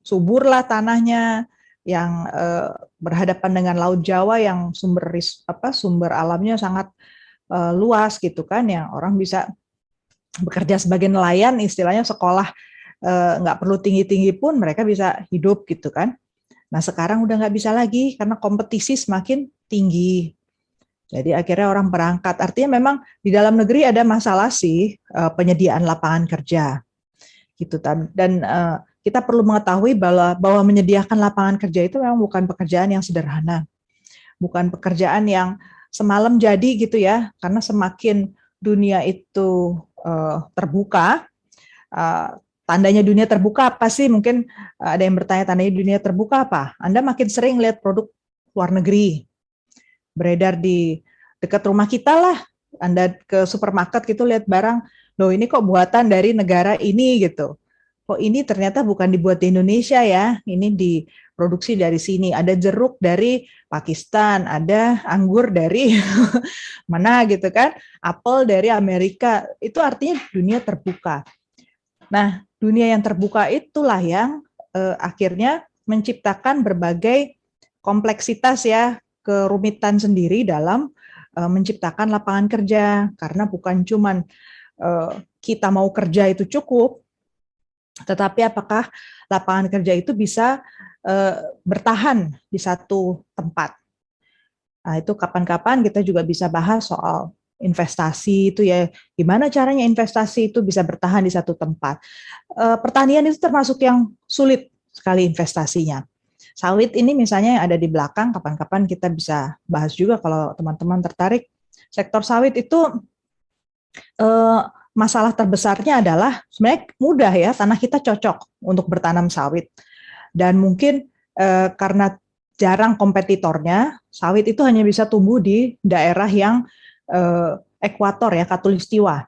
subur lah tanahnya, yang berhadapan dengan Laut Jawa yang sumber alamnya sangat luas gitu kan, yang orang bisa bekerja sebagai nelayan, istilahnya sekolah nggak perlu tinggi-tinggi pun mereka bisa hidup gitu kan. Nah sekarang udah nggak bisa lagi karena kompetisi semakin tinggi. Jadi akhirnya orang berangkat. Artinya memang di dalam negeri ada masalah sih penyediaan lapangan kerja gitu. Dan kita perlu mengetahui bahwa menyediakan lapangan kerja itu memang bukan pekerjaan yang sederhana. Bukan pekerjaan yang semalam jadi gitu ya. Karena semakin dunia itu terbuka, tandanya dunia terbuka apa sih? Mungkin ada yang bertanya tandanya dunia terbuka apa? Anda makin sering lihat produk luar negeri beredar di dekat rumah kita lah. Anda ke supermarket gitu lihat barang, loh ini kok buatan dari negara ini gitu. Kok ini ternyata bukan dibuat di Indonesia ya, ini diproduksi dari sini. Ada jeruk dari Pakistan, ada anggur dari mana gitu kan, apel dari Amerika. Itu artinya dunia terbuka. Nah, dunia yang terbuka itulah yang akhirnya menciptakan berbagai kompleksitas ya, kerumitan sendiri dalam menciptakan lapangan kerja, karena bukan cuman kita mau kerja itu cukup, tetapi apakah lapangan kerja itu bisa bertahan di satu tempat. Nah, itu kapan-kapan kita juga bisa bahas soal investasi itu ya, gimana caranya investasi itu bisa bertahan di satu tempat. Pertanian itu termasuk yang sulit sekali investasinya. Sawit ini misalnya yang ada di belakang, kapan-kapan kita bisa bahas juga kalau teman-teman tertarik. Sektor sawit itu masalah terbesarnya adalah sebenarnya mudah ya, tanah kita cocok untuk bertanam sawit. Dan mungkin karena jarang kompetitornya, sawit itu hanya bisa tumbuh di daerah yang ekuator ya, khatulistiwa.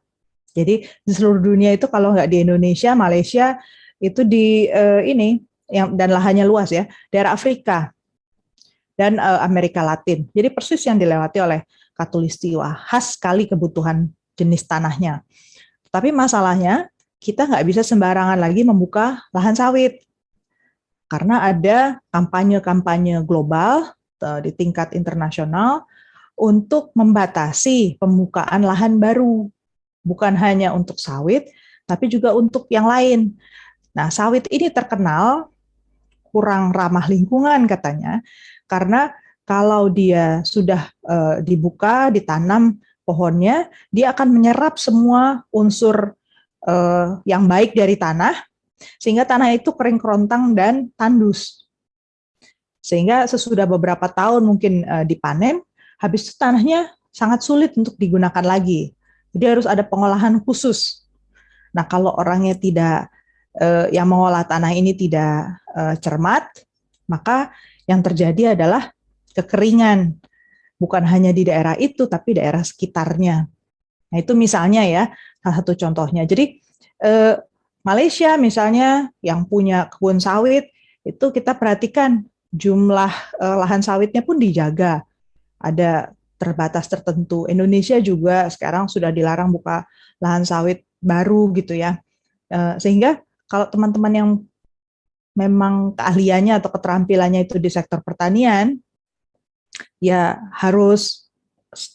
Jadi di seluruh dunia itu kalau nggak di Indonesia, Malaysia, itu di ini, yang dan lahannya luas ya, daerah Afrika dan Amerika Latin. Jadi persis yang dilewati oleh khatulistiwa, khas sekali kebutuhan jenis tanahnya. Tapi masalahnya kita nggak bisa sembarangan lagi membuka lahan sawit karena ada kampanye-kampanye global di tingkat internasional untuk membatasi pembukaan lahan baru, bukan hanya untuk sawit, tapi juga untuk yang lain. Nah, sawit ini terkenal kurang ramah lingkungan katanya, karena kalau dia sudah dibuka, ditanam pohonnya, dia akan menyerap semua unsur yang baik dari tanah, sehingga tanah itu kering kerontang dan tandus. Sehingga sesudah beberapa tahun mungkin dipanen, habis itu tanahnya sangat sulit untuk digunakan lagi. Jadi harus ada pengolahan khusus. Nah, kalau orangnya tidak yang mengolah tanah ini tidak cermat, maka yang terjadi adalah kekeringan. Bukan hanya di daerah itu, tapi daerah sekitarnya. Nah, itu misalnya ya, salah satu contohnya. Jadi, Malaysia misalnya yang punya kebun sawit, itu kita perhatikan jumlah lahan sawitnya pun dijaga. Ada terbatas tertentu. Indonesia juga sekarang sudah dilarang buka lahan sawit baru gitu ya. Sehingga kalau teman-teman yang memang keahliannya atau keterampilannya itu di sektor pertanian, ya harus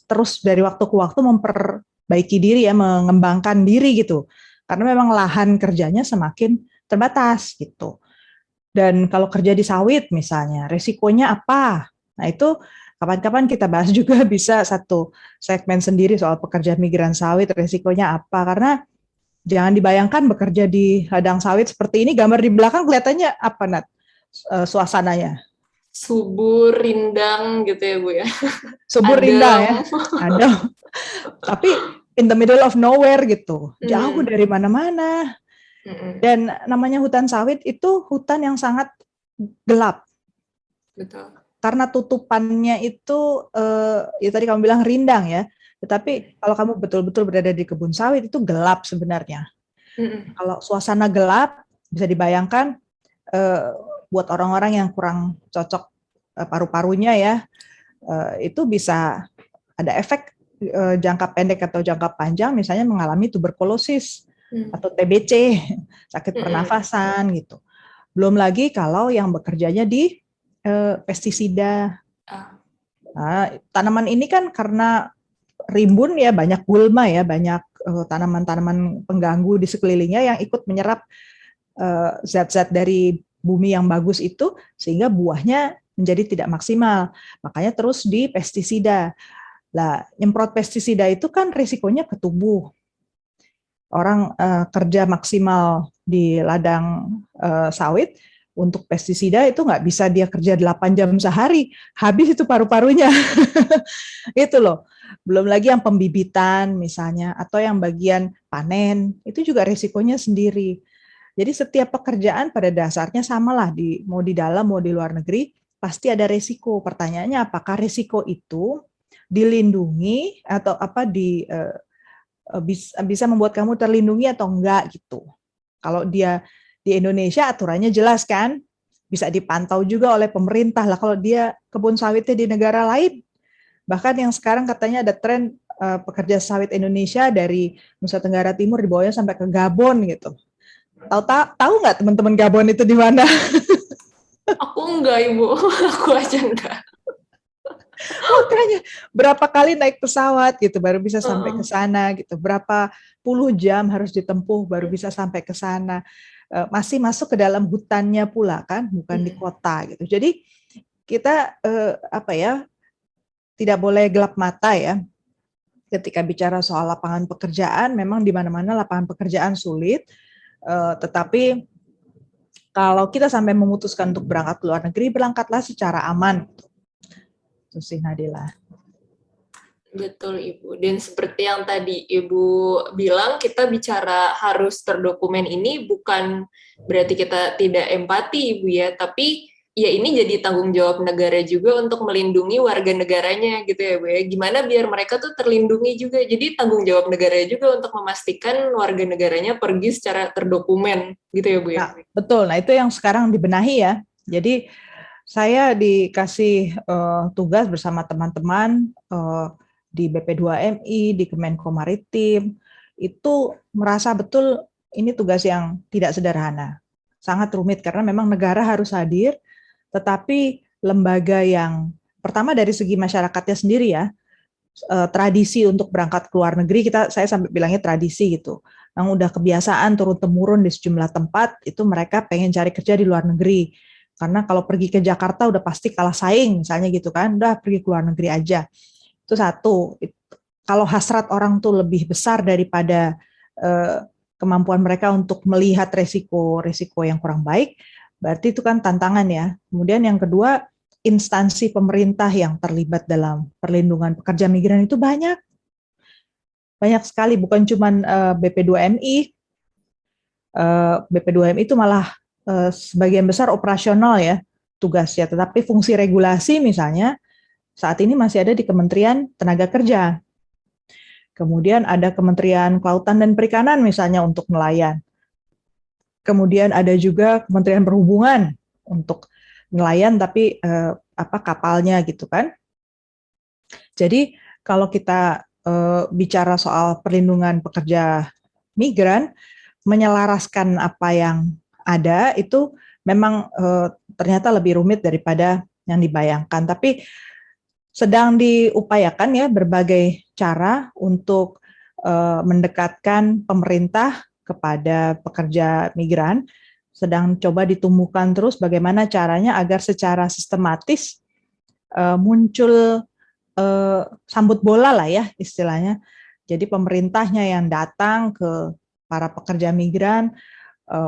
terus dari waktu ke waktu memperbaiki diri ya, mengembangkan diri gitu. Karena memang lahan kerjanya semakin terbatas gitu. Dan kalau kerja di sawit misalnya, resikonya apa? Nah itu kapan-kapan kita bahas juga, bisa satu segmen sendiri soal pekerja migran sawit, resikonya apa. Karena jangan dibayangkan bekerja di ladang sawit seperti ini, gambar di belakang kelihatannya apa, Nat? Suasananya.
Subur, rindang gitu ya Bu ya.
Subur, rindang ya. Adem. Tapi in the middle of nowhere gitu. Jauh dari mana-mana. Dan namanya hutan sawit itu hutan yang sangat gelap.
Betul.
Karena tutupannya itu, ya tadi kamu bilang rindang ya. Tetapi kalau kamu betul-betul berada di kebun sawit itu gelap sebenarnya. Kalau suasana gelap, bisa dibayangkan buat orang-orang yang kurang cocok paru-parunya ya, itu bisa ada efek jangka pendek atau jangka panjang, misalnya mengalami tuberkulosis atau TBC, sakit pernafasan gitu. Belum lagi kalau yang bekerjanya di pestisida. Nah, tanaman ini kan karena rimbun ya, banyak gulma ya, banyak tanaman-tanaman pengganggu di sekelilingnya yang ikut menyerap zat-zat dari bumi yang bagus itu, sehingga buahnya menjadi tidak maksimal. Makanya terus di pestisida. Lah, nyemprot pestisida itu kan risikonya ke tubuh. Orang kerja maksimal di ladang sawit untuk pestisida itu nggak bisa dia kerja 8 jam sehari, habis itu paru-parunya. Itu loh. Belum lagi yang pembibitan misalnya, atau yang bagian panen, itu juga risikonya sendiri. Jadi setiap pekerjaan pada dasarnya samalah, mau di dalam mau di luar negeri pasti ada risiko. Pertanyaannya apakah risiko itu dilindungi atau bisa membuat kamu terlindungi atau enggak gitu. Kalau dia di Indonesia aturannya jelas kan, bisa dipantau juga oleh pemerintah lah. Kalau dia kebun sawitnya di negara lain, bahkan yang sekarang katanya ada tren pekerja sawit Indonesia dari Nusa Tenggara Timur dibawanya sampai ke Gabon gitu. Tahu nggak teman-teman Gabon itu di mana?
Aku enggak, Ibu. Aku aja enggak.
Makanya berapa kali naik pesawat gitu baru bisa sampai ke sana gitu. Berapa puluh jam harus ditempuh baru bisa sampai ke sana. Masih masuk ke dalam hutannya pula kan, bukan di kota gitu. Jadi kita tidak boleh gelap mata ya. Ketika bicara soal lapangan pekerjaan, memang di mana-mana lapangan pekerjaan sulit. Tetapi kalau kita sampai memutuskan untuk berangkat ke luar negeri, berangkatlah secara aman. Itu sih Nadila.
Betul Ibu. Dan seperti yang tadi Ibu bilang, kita bicara harus terdokumen ini bukan berarti kita tidak empati Ibu ya, tapi ya ini jadi tanggung jawab negara juga untuk melindungi warga negaranya gitu ya Bu ya. Gimana biar mereka tuh terlindungi juga. Jadi tanggung jawab negara juga untuk memastikan warga negaranya pergi secara terdokumen gitu ya Bu ya.
Nah, betul. Nah, itu yang sekarang dibenahi ya. Jadi saya dikasih tugas bersama teman-teman di BP2MI, di Kemenko Maritim, itu merasa betul ini tugas yang tidak sederhana. Sangat rumit karena memang negara harus hadir, tetapi lembaga yang pertama dari segi masyarakatnya sendiri ya, tradisi untuk berangkat ke luar negeri, saya sampai bilangnya tradisi gitu. Yang udah kebiasaan turun-temurun di sejumlah tempat, itu mereka pengen cari kerja di luar negeri. Karena kalau pergi ke Jakarta udah pasti kalah saing, misalnya gitu kan, udah pergi ke luar negeri aja. Itu satu. Kalau hasrat orang tuh lebih besar daripada kemampuan mereka untuk melihat resiko yang kurang baik, berarti itu kan tantangan ya. Kemudian yang kedua, instansi pemerintah yang terlibat dalam perlindungan pekerja migran itu banyak sekali, bukan cuma BP2MI. BP2MI itu malah sebagian besar operasional ya tugasnya, tetapi fungsi regulasi misalnya saat ini masih ada di Kementerian Tenaga Kerja. Kemudian ada Kementerian Kelautan dan Perikanan misalnya untuk nelayan. Kemudian ada juga Kementerian Perhubungan untuk nelayan tapi kapalnya gitu kan. Jadi kalau kita bicara soal perlindungan pekerja migran, menyelaraskan apa yang ada itu memang ternyata lebih rumit daripada yang dibayangkan. Tapi sedang diupayakan ya berbagai cara untuk mendekatkan pemerintah kepada pekerja migran. Sedang coba ditumbuhkan terus bagaimana caranya agar secara sistematis muncul sambut bola lah ya istilahnya. Jadi pemerintahnya yang datang ke para pekerja migran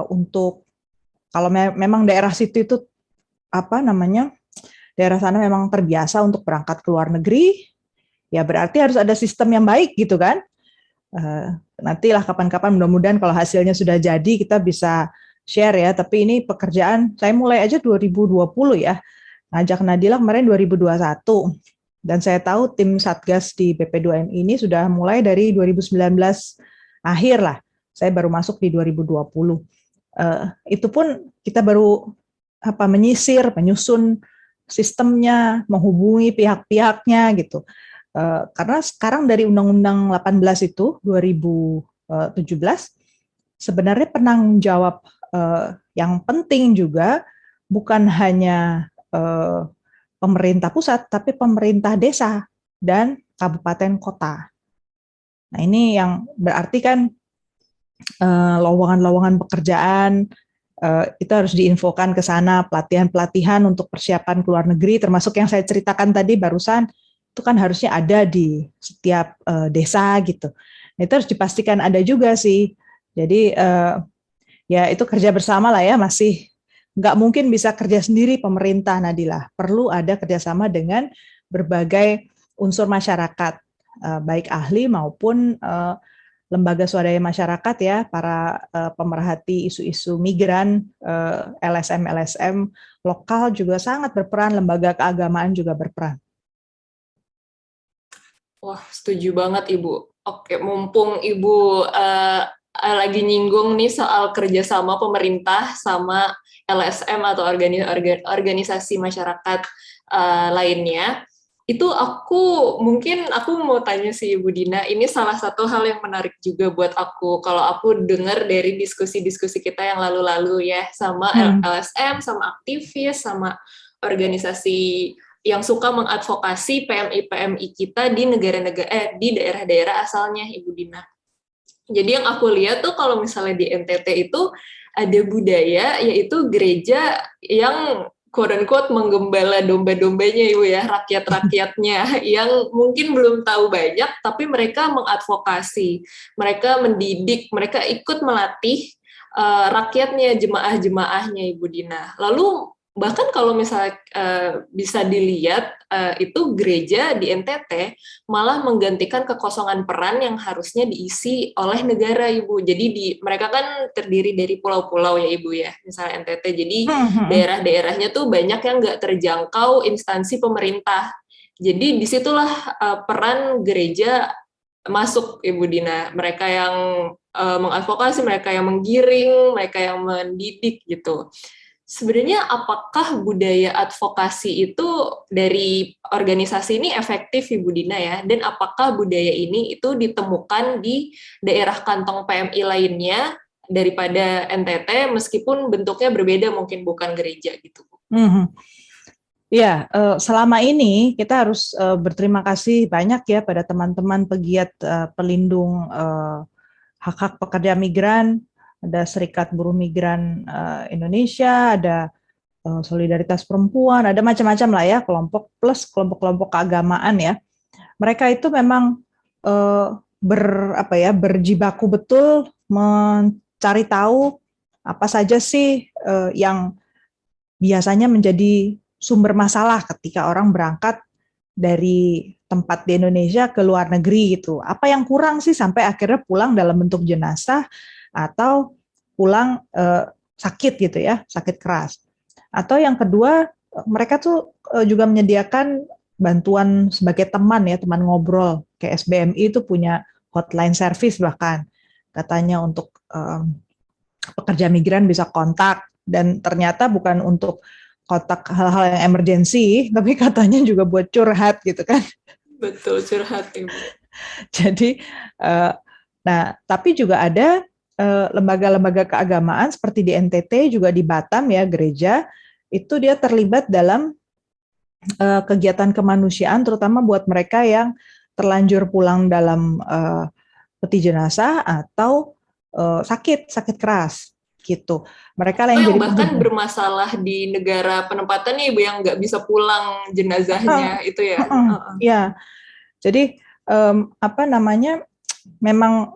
untuk kalau memang daerah situ itu apa namanya daerah sana memang terbiasa untuk berangkat ke luar negeri, ya berarti harus ada sistem yang baik gitu kan. Nantilah kapan-kapan mudah-mudahan kalau hasilnya sudah jadi kita bisa share ya. Tapi ini pekerjaan saya mulai aja 2020 ya, ngajak Nadila kemarin 2021. Dan saya tahu tim Satgas di BP2M ini sudah mulai dari 2019 akhir lah. Saya baru masuk di 2020. Itu pun kita baru menyisir, menyusun sistemnya, menghubungi pihak-pihaknya gitu. Karena sekarang dari Undang-Undang 18 itu 2017 sebenarnya penanggung jawab yang penting juga bukan hanya pemerintah pusat, tapi pemerintah desa dan kabupaten kota. Nah ini yang berarti kan lowongan-lowongan pekerjaan itu harus diinfokan ke sana, pelatihan-pelatihan untuk persiapan ke luar negeri, termasuk yang saya ceritakan tadi barusan, itu kan harusnya ada di setiap desa gitu. Nah, itu harus dipastikan ada juga sih. Jadi ya itu kerja bersama lah ya, masih nggak mungkin bisa kerja sendiri pemerintah Nadila. Perlu ada kerjasama dengan berbagai unsur masyarakat, baik ahli maupun lembaga swadaya masyarakat ya, para pemerhati isu-isu migran, LSM lokal juga sangat berperan, lembaga keagamaan juga berperan.
Wah, setuju banget Ibu. Oke, mumpung Ibu lagi nyinggung nih soal kerjasama pemerintah sama LSM atau organisasi masyarakat lainnya, itu aku mau tanya sih Ibu Dina, ini salah satu hal yang menarik juga buat aku, kalau aku dengar dari diskusi-diskusi kita yang lalu-lalu ya, sama LSM, sama aktivis, sama organisasi yang suka mengadvokasi PMI kita di di daerah-daerah asalnya Ibu Dina. Jadi yang aku lihat tuh kalau misalnya di NTT itu ada budaya yaitu gereja yang quote-unquote menggembala domba-dombanya Ibu ya, rakyat-rakyatnya yang mungkin belum tahu banyak tapi mereka mengadvokasi, mereka mendidik, mereka ikut melatih rakyatnya, jemaah-jemaahnya Ibu Dina. Lalu bahkan kalau misalnya bisa dilihat itu gereja di NTT malah menggantikan kekosongan peran yang harusnya diisi oleh negara Ibu. Jadi mereka kan terdiri dari pulau-pulau ya Ibu ya, misalnya NTT. Jadi daerah-daerahnya tuh banyak yang nggak terjangkau instansi pemerintah. Jadi disitulah peran gereja masuk Ibu Dina. Mereka yang mengadvokasi, mereka yang menggiring, mereka yang mendidik gitu. Sebenarnya apakah budaya advokasi itu dari organisasi ini efektif Ibu Dina ya? Dan apakah budaya ini itu ditemukan di daerah kantong PMI lainnya daripada NTT meskipun bentuknya berbeda, mungkin bukan gereja gitu?
Ya, selama ini kita harus berterima kasih banyak ya pada teman-teman pegiat pelindung hak-hak pekerja migran. Ada Serikat Buruh Migran Indonesia, ada Solidaritas Perempuan, ada macam-macam lah ya, kelompok plus kelompok-kelompok keagamaan ya. Mereka itu memang berjibaku betul mencari tahu apa saja sih yang biasanya menjadi sumber masalah ketika orang berangkat dari tempat di Indonesia ke luar negeri gitu. Apa yang kurang sih sampai akhirnya pulang dalam bentuk jenazah atau pulang sakit gitu ya, sakit keras. Atau yang kedua, mereka tuh juga menyediakan bantuan sebagai teman ya, teman ngobrol. Kayak SBMI itu punya hotline service bahkan katanya untuk pekerja migran bisa kontak, dan ternyata bukan untuk kontak hal-hal yang emergensi, tapi katanya juga buat curhat gitu kan.
Betul, curhat Ibu.
Jadi, nah tapi juga ada lembaga-lembaga keagamaan seperti di NTT, juga di Batam ya, gereja, itu dia terlibat dalam kegiatan kemanusiaan, terutama buat mereka yang terlanjur pulang dalam peti jenazah atau sakit keras gitu. Mereka lah yang
yang
jadi
bahkan bermasalah di negara penempatan nih Ibu, yang nggak bisa pulang jenazahnya itu ya.
Iya. Jadi apa namanya? Memang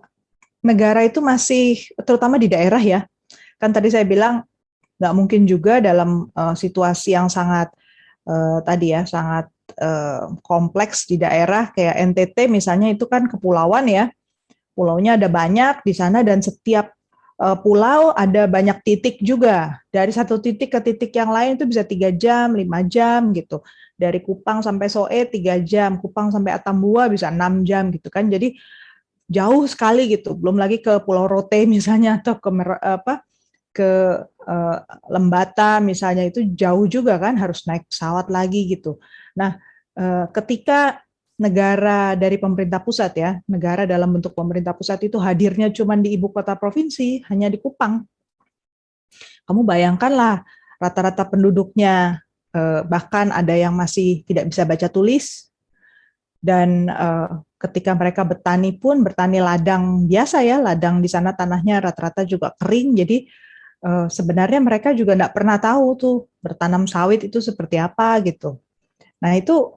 negara itu masih, terutama di daerah ya. Kan tadi saya bilang nggak mungkin juga dalam situasi yang sangat tadi ya, sangat kompleks di daerah kayak NTT misalnya, itu kan kepulauan ya. Pulaunya ada banyak di sana, dan setiap pulau ada banyak titik juga. Dari satu titik ke titik yang lain itu bisa 3 jam, 5 jam gitu. Dari Kupang sampai Soe 3 jam, Kupang sampai Atambua bisa 6 jam gitu kan. Jadi jauh sekali gitu. Belum lagi ke Pulau Rote misalnya, atau ke Lembata misalnya, itu jauh juga kan, harus naik pesawat lagi gitu. Nah, ketika negara dari pemerintah pusat ya, negara dalam bentuk pemerintah pusat itu hadirnya cuma di ibu kota provinsi, hanya di Kupang. Kamu bayangkanlah, rata-rata penduduknya bahkan ada yang masih tidak bisa baca tulis, dan ketika mereka bertani pun bertani ladang biasa ya, ladang di sana tanahnya rata-rata juga kering, jadi sebenarnya mereka juga tidak pernah tahu tuh bertanam sawit itu seperti apa gitu. Nah itu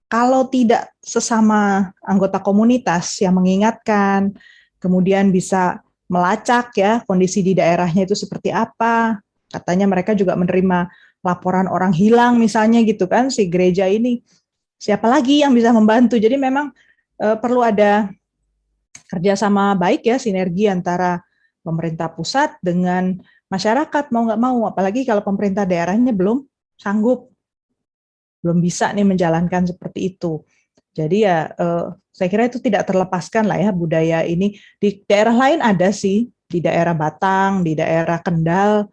kalau tidak sesama anggota komunitas yang mengingatkan, kemudian bisa melacak ya kondisi di daerahnya itu seperti apa. Katanya mereka juga menerima laporan orang hilang misalnya gitu kan, si gereja ini. Siapa lagi yang bisa membantu? Jadi memang perlu ada kerjasama baik ya, sinergi antara pemerintah pusat dengan masyarakat, mau nggak mau. Apalagi kalau pemerintah daerahnya belum sanggup, belum bisa nih menjalankan seperti itu. Jadi ya saya kira itu tidak terlepaskan lah ya budaya ini. Di daerah lain ada sih, di daerah Batang, di daerah Kendal,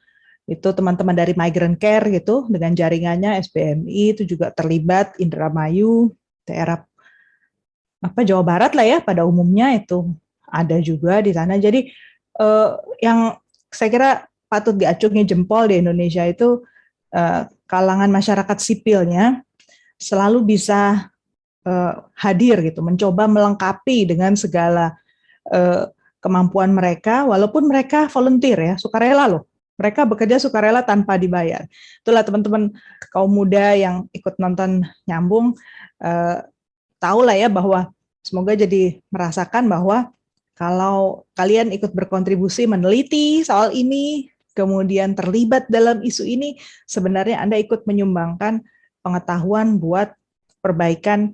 itu teman-teman dari Migrant Care gitu dengan jaringannya SBMI itu juga terlibat, Indramayu, daerah Jawa Barat lah ya pada umumnya itu ada juga di sana. Jadi yang saya kira patut diacungi jempol di Indonesia itu kalangan masyarakat sipilnya selalu bisa hadir gitu, mencoba melengkapi dengan segala kemampuan mereka, walaupun mereka volunteer ya, sukarela loh. Mereka bekerja sukarela tanpa dibayar. Itulah teman-teman kaum muda yang ikut nonton Nyambung, tahulah ya bahwa semoga jadi merasakan bahwa kalau kalian ikut berkontribusi meneliti soal ini, kemudian terlibat dalam isu ini, sebenarnya Anda ikut menyumbangkan pengetahuan buat perbaikan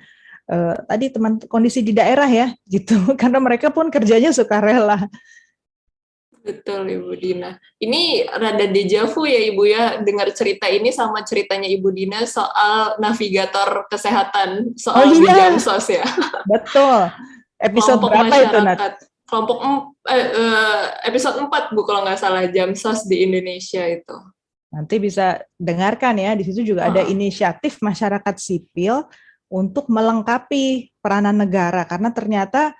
tadi kondisi di daerah ya, gitu. Karena mereka pun kerjanya sukarela.
Betul Ibu Dina. Ini rada dejavu ya Ibu ya, dengar cerita ini sama ceritanya Ibu Dina soal navigator kesehatan, soal di Jamsos ya.
Betul. Episode
kelompok
berapa itu, Nat?
Kelompok episode 4 Bu kalau nggak salah, Jamsos di Indonesia itu.
Nanti bisa dengarkan ya, di situ juga ada inisiatif masyarakat sipil untuk melengkapi peranan negara, karena ternyata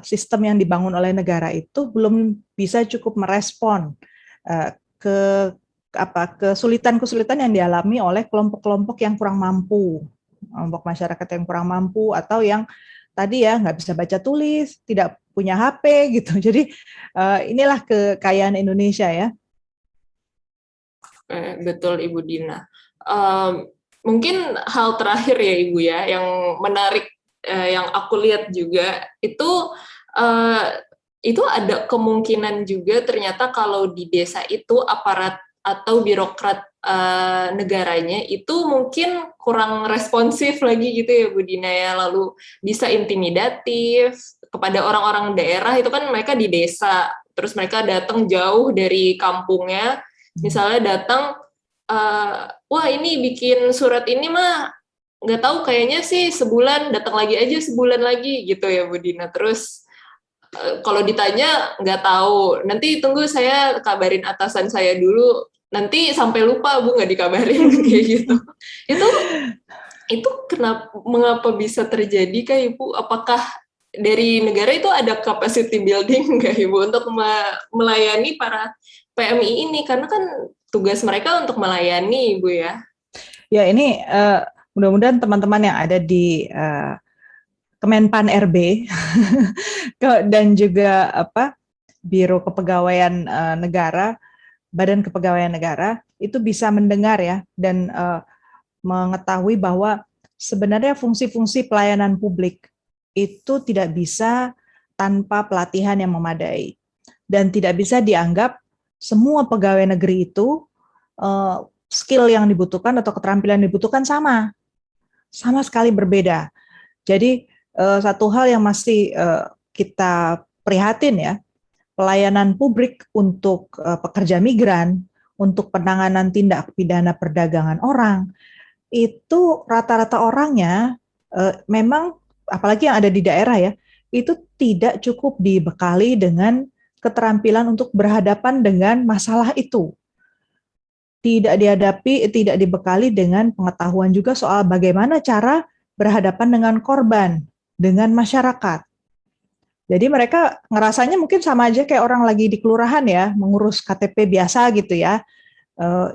sistem yang dibangun oleh negara itu belum bisa cukup merespon kesulitan-kesulitan yang dialami oleh kelompok-kelompok yang kurang mampu, kelompok masyarakat yang kurang mampu, atau yang tadi ya nggak bisa baca tulis, tidak punya HP gitu. Jadi inilah kekayaan Indonesia ya.
Betul Ibu Dina. Mungkin hal terakhir ya Ibu ya, yang menarik yang aku lihat juga itu ada kemungkinan juga ternyata kalau di desa itu aparat atau birokrat negaranya itu mungkin kurang responsif lagi gitu ya Bu Dina ya, lalu bisa intimidatif kepada orang-orang daerah. Itu kan mereka di desa, terus mereka datang jauh dari kampungnya, misalnya datang, wah ini bikin surat ini mah nggak tahu, kayaknya sih sebulan, datang lagi aja sebulan lagi gitu ya Bu Dina. Terus kalau ditanya nggak tahu, nanti tunggu saya kabarin atasan saya dulu, nanti sampai lupa Bu nggak dikabarin kayak gitu. Itu itu mengapa bisa terjadi Kak Ibu? Apakah dari negara itu ada capacity building nggak Ibu untuk melayani para PMI ini? Karena kan tugas mereka untuk melayani Ibu ya.
Ya ini mudah-mudahan teman-teman yang ada di Kemenpan RB dan juga Biro Kepegawaian Negara, Badan Kepegawaian Negara itu bisa mendengar ya dan mengetahui bahwa sebenarnya fungsi-fungsi pelayanan publik itu tidak bisa tanpa pelatihan yang memadai dan tidak bisa dianggap semua pegawai negeri itu skill yang dibutuhkan atau keterampilan yang dibutuhkan sama sekali berbeda. Jadi satu hal yang masih kita prihatin ya, pelayanan publik untuk pekerja migran, untuk penanganan tindak pidana perdagangan orang, itu rata-rata orangnya memang, apalagi yang ada di daerah ya, itu tidak cukup dibekali dengan keterampilan untuk berhadapan dengan masalah itu. Tidak dibekali dengan pengetahuan juga soal bagaimana cara berhadapan dengan korban, dengan masyarakat. Jadi mereka ngerasanya mungkin sama aja kayak orang lagi di kelurahan ya, mengurus KTP biasa gitu ya.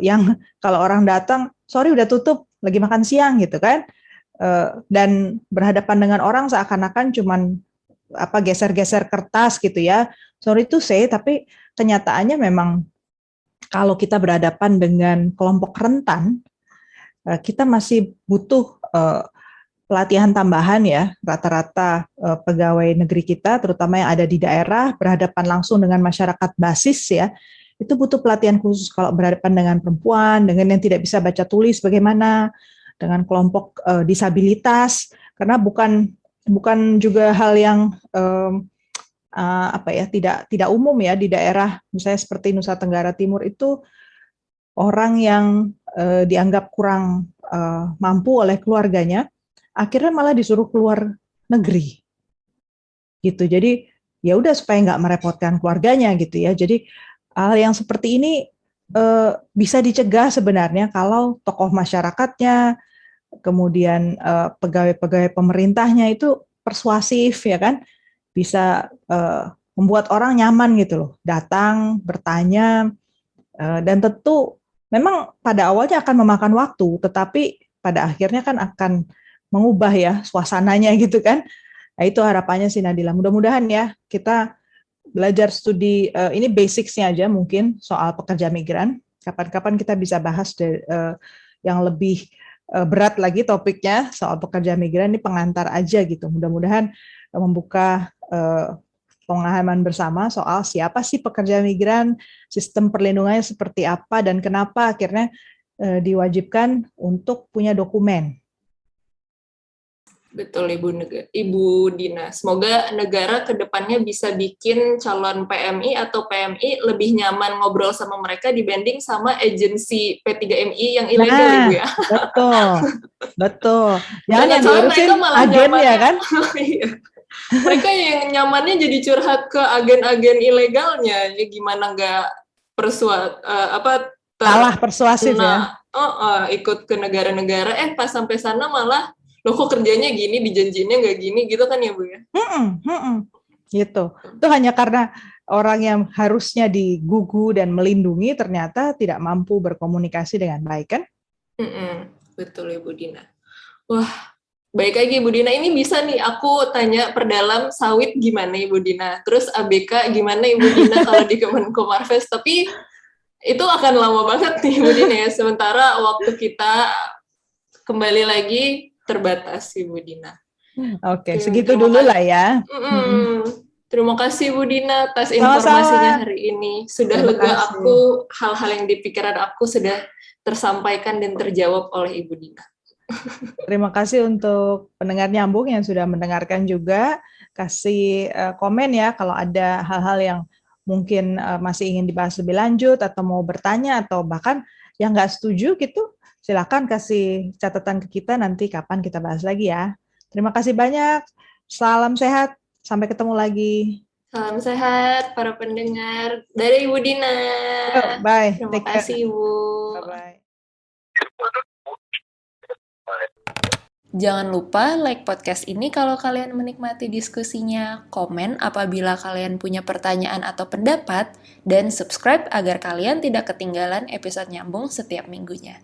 Yang kalau orang datang, sorry udah tutup, lagi makan siang gitu kan. Dan berhadapan dengan orang seakan-akan cuman geser-geser kertas gitu ya. Sorry to say, tapi kenyataannya memang kalau kita berhadapan dengan kelompok rentan, kita masih butuh pelatihan tambahan ya. Rata-rata pegawai negeri kita, terutama yang ada di daerah, berhadapan langsung dengan masyarakat basis ya, itu butuh pelatihan khusus kalau berhadapan dengan perempuan, dengan yang tidak bisa baca tulis bagaimana, dengan kelompok disabilitas, karena bukan juga hal yang tidak umum ya di daerah misalnya seperti Nusa Tenggara Timur itu orang yang dianggap kurang mampu oleh keluarganya akhirnya malah disuruh keluar negeri gitu. Jadi ya udah supaya nggak merepotkan keluarganya gitu ya. Jadi hal yang seperti ini bisa dicegah sebenarnya kalau tokoh masyarakatnya, kemudian pegawai-pegawai pemerintahnya itu persuasif ya kan, bisa membuat orang nyaman gitu loh, datang bertanya, dan tentu memang pada awalnya akan memakan waktu, tetapi pada akhirnya kan akan mengubah ya suasananya gitu kan. Nah, itu harapannya sih Nadila. Mudah-mudahan ya kita belajar studi ini basicsnya aja mungkin soal pekerja migran. Kapan-kapan kita bisa bahas yang lebih berat lagi topiknya soal pekerja migran, ini pengantar aja gitu. Mudah-mudahan membuka pemahaman bersama soal siapa sih pekerja migran, sistem perlindungannya seperti apa, dan kenapa akhirnya diwajibkan untuk punya dokumen.
Betul Ibu Dina. Semoga negara kedepannya bisa bikin calon PMI atau PMI lebih nyaman ngobrol sama mereka dibanding sama agensi P3MI yang ilegal Ibu ya.
Betul. Jangan diurusin agen ya kan?
Mereka yang nyamannya jadi curhat ke agen-agen ilegalnya. Ya gimana nggak
kalah persuasif ya.
Ikut ke negara-negara, pas sampai sana malah loh kok kerjanya gini, dijanjinya nggak gini, gitu kan ya Bu ya?
Gitu. Itu hanya karena orang yang harusnya digugu dan melindungi ternyata tidak mampu berkomunikasi dengan baik kan?
Betul Ibu Dina. Wah, baik lagi Ibu Dina, ini bisa nih aku tanya perdalam sawit gimana Ibu Dina, terus ABK gimana Ibu Dina kalau di Kemenko Marves, tapi itu akan lama banget nih Ibu Dina ya, sementara waktu kita kembali lagi terbatas Ibu Dina.
Oke, segitu dulu lah ya.
Terima kasih Bu Dina atas informasinya hari ini. Sudah lega aku, hal-hal yang di pikiran aku sudah tersampaikan dan terjawab oleh Ibu Dina.
Terima kasih untuk pendengar nyambung yang sudah mendengarkan juga. Kasih komen ya kalau ada hal-hal yang mungkin masih ingin dibahas lebih lanjut atau mau bertanya atau bahkan yang nggak setuju gitu. Silakan kasih catatan ke kita nanti kapan kita bahas lagi ya. Terima kasih banyak. Salam sehat. Sampai ketemu lagi.
Salam sehat para pendengar. Dari Ibu Dina.
Bye.
Terima kasih Ibu.
Bye-bye.
Jangan lupa like podcast ini kalau kalian menikmati diskusinya, komen apabila kalian punya pertanyaan atau pendapat, dan subscribe agar kalian tidak ketinggalan episode nyambung setiap minggunya.